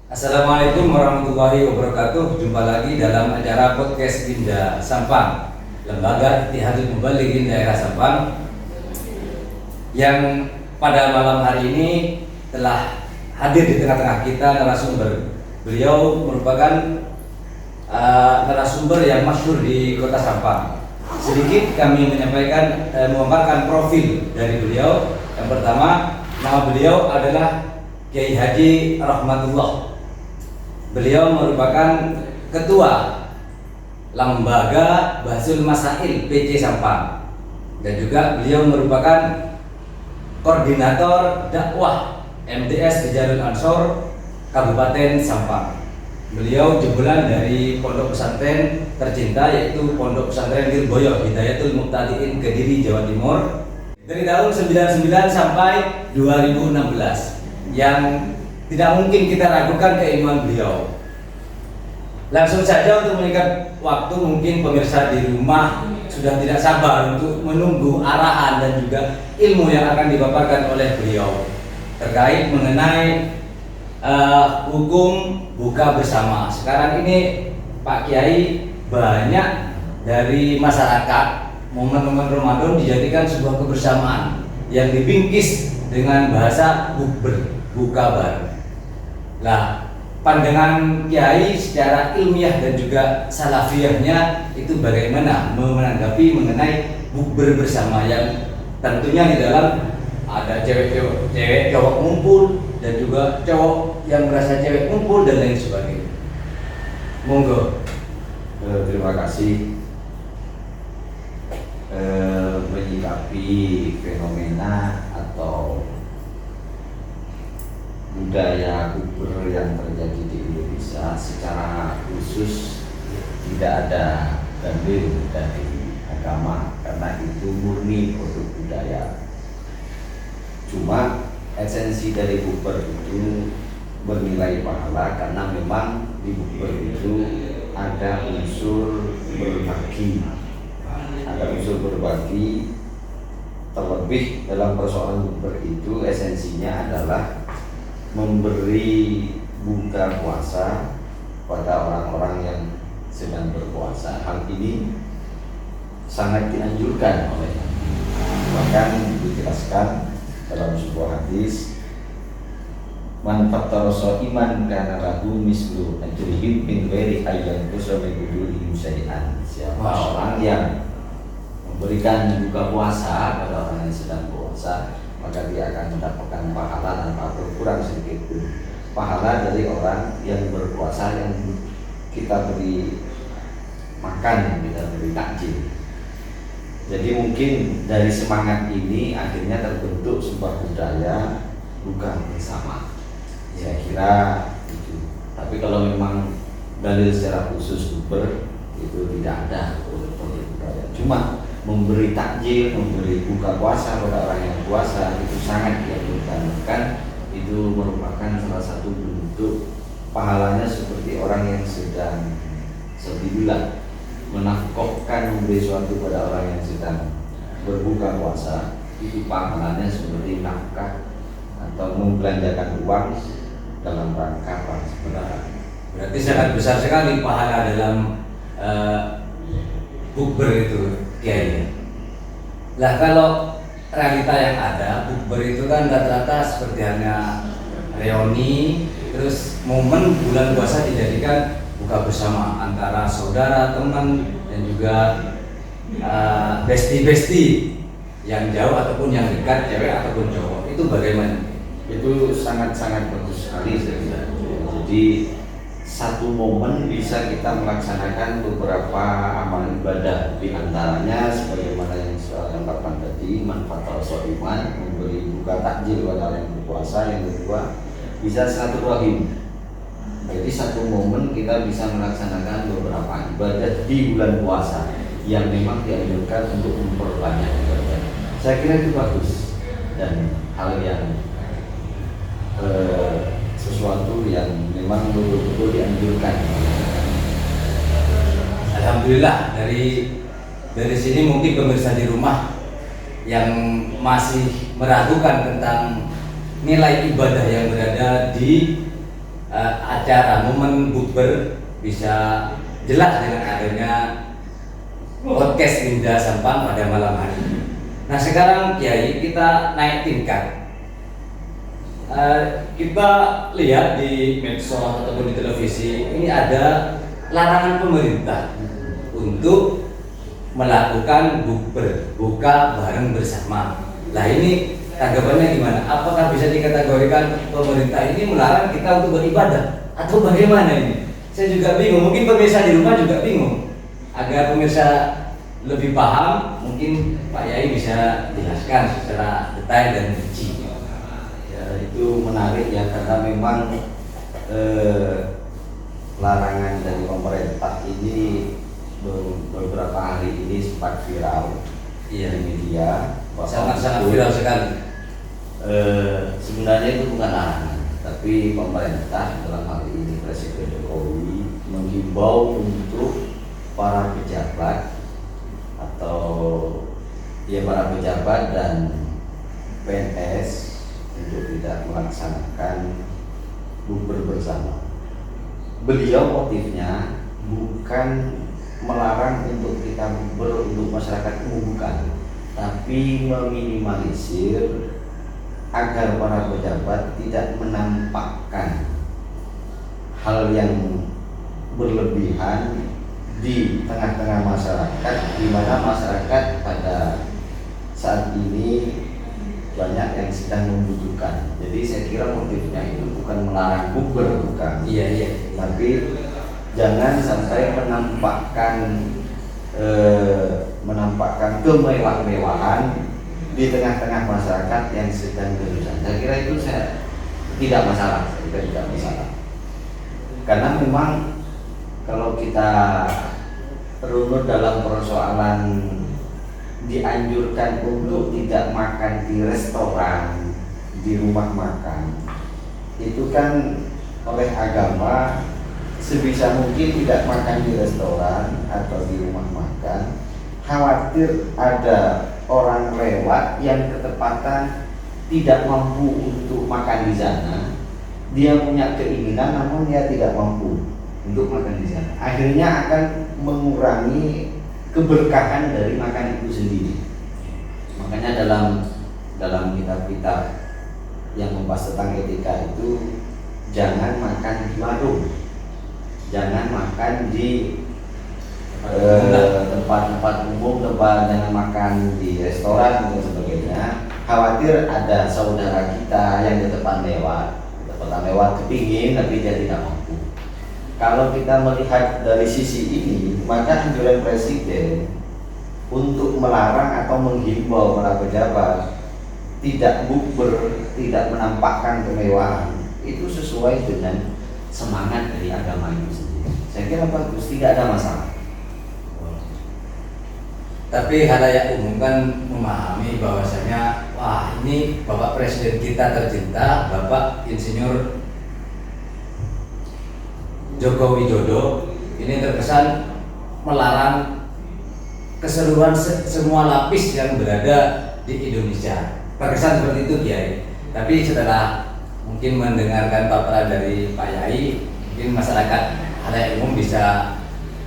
Assalamualaikum warahmatullahi wabarakatuh. Jumpa lagi dalam acara podcast Dinda Sampang, Lembaga Ittihadul Mubalighin Daerah Sampang, yang pada malam hari ini telah hadir di tengah-tengah kita narasumber. Beliau merupakan narasumber yang masyhur di Kota Sampang. Sedikit kami menyampaikan, memaparkan profil dari beliau. Yang pertama, nama beliau adalah Kiai Haji Rahmatullah. Beliau merupakan Ketua Lembaga Bahsul Masail PC Sampang, dan juga beliau merupakan Koordinator Dakwah MTS Rijalul Ansor Kabupaten Sampang. Beliau jebolan dari pondok pesantren tercinta, yaitu Pondok Pesantren Lirboyo Hidayatul Muqtadiin Kediri, Jawa Timur, dari tahun 99 sampai 2016, yang tidak mungkin kita ragukan keilmuan beliau. Langsung saja untuk meningkat waktu, mungkin pemirsa di rumah sudah tidak sabar untuk menunggu arahan dan juga ilmu yang akan dipaparkan oleh beliau terkait mengenai hukum buka bersama. Sekarang ini Pak Kiai, banyak dari masyarakat momen-momen Ramadan dijadikan sebuah kebersamaan yang dibingkis dengan bahasa bukber, buka bareng. Lah, pandangan Kiai secara ilmiah dan juga salafiyahnya itu bagaimana menanggapi mengenai bukber bersama, yang tentunya di dalam ada cewek cowok ngumpul dan juga cowok yang merasa cewek ngumpul dan lain sebagainya. Monggo. Terima kasih. Menyikapi fenomena atau budaya bukber yang terjadi di Indonesia secara khusus tidak ada dalil dari agama, karena itu murni produk budaya. Cuma esensi dari bukber itu bernilai pahala karena memang di bukber itu ada unsur berbagi, terlebih dalam persoalan bukber itu esensinya adalah memberi buka puasa pada orang-orang yang sedang berpuasa. Hal ini sangat dianjurkan oleh Nabi. Bahkan dijelaskan dalam sebuah hadis, man fattara sha'iman kana lahu mislu ajrihim min ghairi ayyan tusami budurihim syai'an. Siapa orang yang memberikan buka puasa pada orang yang sedang puasa, maka dia akan mendapatkan pahala tanpa berkurang sedikit pun pahala dari orang yang berpuasa yang kita beri makan, kita beri takjil. Jadi mungkin dari semangat ini akhirnya terbentuk sebuah budaya buka bersama. Saya kira itu. Tapi kalau memang dalil secara khusus bukber itu tidak ada produk budaya. Cuma memberi takjil, memberi buka puasa pada orang yang puasa itu sangat dianjurkan. Kan itu merupakan salah satu bentuk pahalanya seperti orang yang sedang sebilah menafkahkan, memberi sesuatu pada orang yang sedang berbuka puasa. Itu pahalanya seperti nafkah atau membelanjakan uang dalam rangka persaudaraan. Berarti sangat besar sekali pahala dalam bukber itu, Kiai. Lah, kalau realita yang ada, bukber itu kan rata-rata seperti hanya reuni, terus momen bulan puasa dijadikan buka bersama antara saudara, teman, dan juga besti-besti yang jauh ataupun yang dekat, cewek ataupun cowok. Itu bagaimana? Itu sangat-sangat bagus sekali. Jadi satu momen bisa kita melaksanakan beberapa amal ibadah, di antaranya sebagaimana yang saya katakan tadi, manfaat al-shodiman, memberi buka takjil pada orang yang berpuasa. Yang kedua, bisa silaturahim. Jadi satu momen kita bisa melaksanakan beberapa ibadah di bulan puasa yang memang dianjurkan untuk memperbanyak ibadah. Saya kira itu bagus dan hal yang sesuatu yang memang betul-betul dianjurkan. Alhamdulillah, dari sini mungkin pemirsa di rumah yang masih meragukan tentang nilai ibadah yang berada di acara momen bukber bisa jelas dengan adanya podcast Minda Sampang pada malam hari ini. Nah sekarang Kiai kita naik tingkat. Kita lihat di medsos ataupun di televisi ini ada larangan pemerintah untuk melakukan bukber, buka bareng bersama. Nah ini tanggapannya gimana? Apakah bisa dikategorikan pemerintah ini melarang kita untuk beribadah atau bagaimana ini? Saya juga bingung. Mungkin pemirsa di rumah juga bingung. Agar pemirsa lebih paham, mungkin Pak Yai bisa jelaskan secara detail dan rinci. Itu menarik ya, karena memang larangan dari pemerintah ini beberapa hari ini sempat viral di media. Sangat-sangat viral sekali. Sebenarnya itu bukan larangan, tapi pemerintah dalam hal ini Presiden Jokowi menghimbau untuk para pejabat atau ya para pejabat dan PNS untuk tidak melaksanakan bukber bersama. Beliau motifnya bukan melarang untuk kita bukber untuk masyarakat umum, bukan, tapi meminimalisir agar para pejabat tidak menampakkan hal yang berlebihan di tengah-tengah masyarakat, di mana masyarakat pada saat ini banyak yang sedang membutuhkan. Jadi saya kira motifnya itu bukan melarang bukber, bukan. Iya. Tapi jangan sampai menampakkan kemewah-mewahan di tengah-tengah masyarakat yang sedang kesusahan. Saya kira itu tidak masalah. Karena memang kalau kita runut dalam persoalan dianjurkan untuk tidak makan di restoran, di rumah makan, itu kan oleh agama sebisa mungkin tidak makan di restoran atau di rumah makan, khawatir ada orang lewat yang ketepatan tidak mampu untuk makan di sana. Dia punya keinginan namun dia tidak mampu untuk makan di sana. Akhirnya akan mengurangi keberkahan dari makan itu sendiri. Makanya dalam kitab-kitab yang membahas tentang etika itu, jangan makan di warung, jangan makan di tempat-tempat umum, jangan makan di restoran dan sebagainya. Khawatir ada saudara kita yang di depan lewat kepingin tapi dia tidak mampu. Kalau kita melihat dari sisi ini, maka anjuran Presiden untuk melarang atau menghimbau para pejabat tidak bukber, tidak menampakkan kemewahan, itu sesuai dengan semangat dari agama itu sendiri. Saya kira bagus, tidak ada masalah. Tapi halayak umum kan memahami bahwasanya wah ini Bapak Presiden kita tercinta, Bapak Insinyur Joko Widodo ini terkesan melarang keseluruhan semua lapis yang berada di Indonesia. Terkesan seperti itu Kiai. Tapi setelah mungkin mendengarkan paparan dari Pak Yai, mungkin masyarakat halayak umum bisa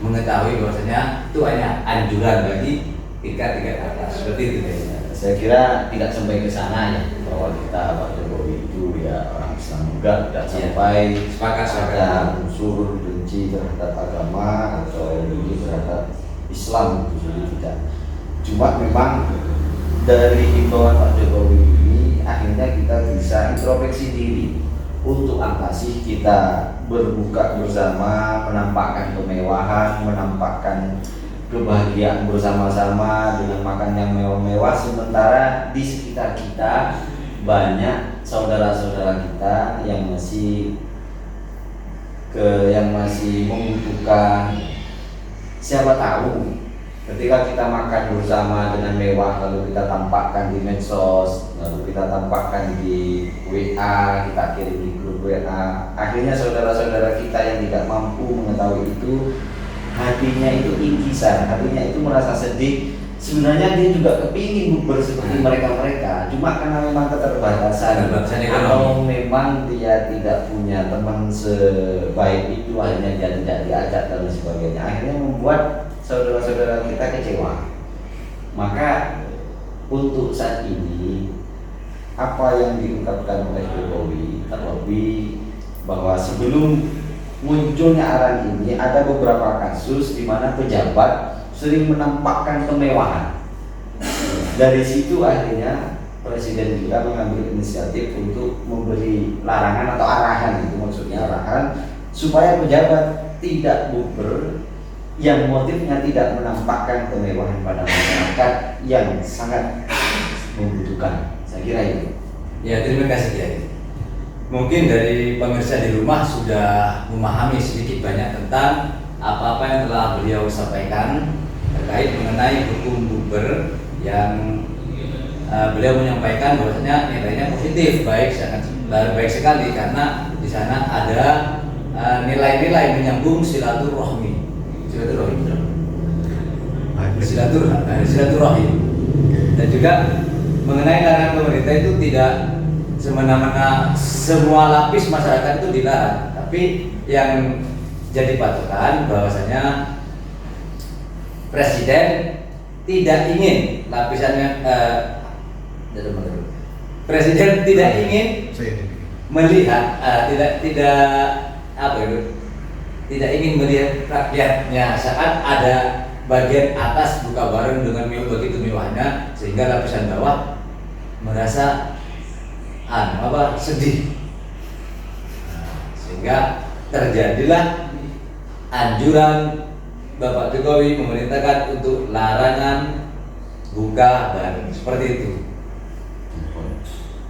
mengetahui bahwasanya itu hanya anjuran bagi tingkat atas. Seperti itu Kiai. Saya kira tidak sampai ke sana ya, bahwa kita Pak Jokowi itu ya orang Islam juga, tidak sampai ada unsur benci terhadap agama atau benci terhadap Islam, itu sendiri tidak. Cuma memang dari himbauan Pak Jokowi ini akhirnya kita bisa introspeksi diri. Untuk apa sih kita berbuka bersama, menampakkan kemewahan, menampakkan kebahagiaan bersama-sama dengan makan yang mewah-mewah, sementara di sekitar kita banyak saudara-saudara kita yang masih membutuhkan. Siapa tahu ketika kita makan bersama dengan mewah, lalu kita tampakkan di medsos, lalu kita tampakkan di WA, kita kirim di grup WA, akhirnya saudara-saudara kita yang tidak mampu mengetahui itu, hatinya itu ingkisan, hatinya itu merasa sedih, sebenarnya dia juga kepingin bukber seperti mereka-mereka, cuma karena memang keterbatasan Keterbatasan ekonomi. atau memang dia tidak punya teman sebaik itu, akhirnya dia tidak diajak dan sebagainya, akhirnya membuat saudara-saudara kita kecewa. Maka untuk saat ini apa yang diungkapkan oleh Jokowi, terlebih bahwa sebelum munculnya arahan ini ada beberapa kasus di mana pejabat sering menampakkan kemewahan. Dari situ akhirnya Presiden juga mengambil inisiatif untuk memberi larangan atau arahan, itu maksudnya arahan supaya pejabat tidak bukber yang motifnya tidak menampakkan kemewahan pada masyarakat yang sangat membutuhkan. Saya kira itu. Ya, terima kasih Kiai. Mungkin dari pemirsa di rumah sudah memahami sedikit banyak tentang apa-apa yang telah beliau sampaikan terkait mengenai hukum bukber yang beliau menyampaikan bahwasanya nilainya positif, baik sekali karena di sana ada nilai-nilai menyambung silaturahim dan juga mengenai larangan pemerintah itu tidak semena-mena semua lapis masyarakat itu dilarang, tapi yang jadi patokan bahwasanya Presiden tidak ingin lapisannya Presiden tidak ingin melihat tidak ingin melihat rakyatnya saat ada bagian atas buka bareng dengan begitu mewahnya sehingga lapisan bawah merasa sedih, sehingga terjadilah anjuran Bapak Jokowi memerintahkan untuk larangan buka bareng seperti itu.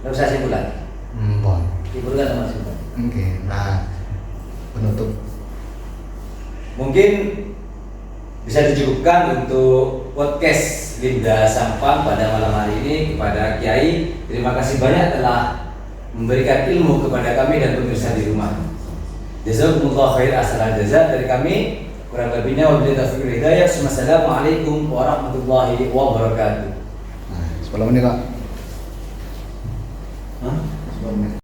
Tidak usah simpulan. Simpulkan sama simpulan. Oke, nah penutup. Mungkin bisa dicukupkan untuk podcast Linda Sampang pada malam hari ini. Kepada Kiai, terima kasih banyak telah memberikan ilmu kepada kami dan pemirsa di rumah. Jazakumullah khair asal jaza dari kami. Kurang lebihnya wabillahi taufiq wal hidayah. Wassalamualaikum warahmatullahi wabarakatuh. Nah, 10 menit Pak. Hah? 10 menit.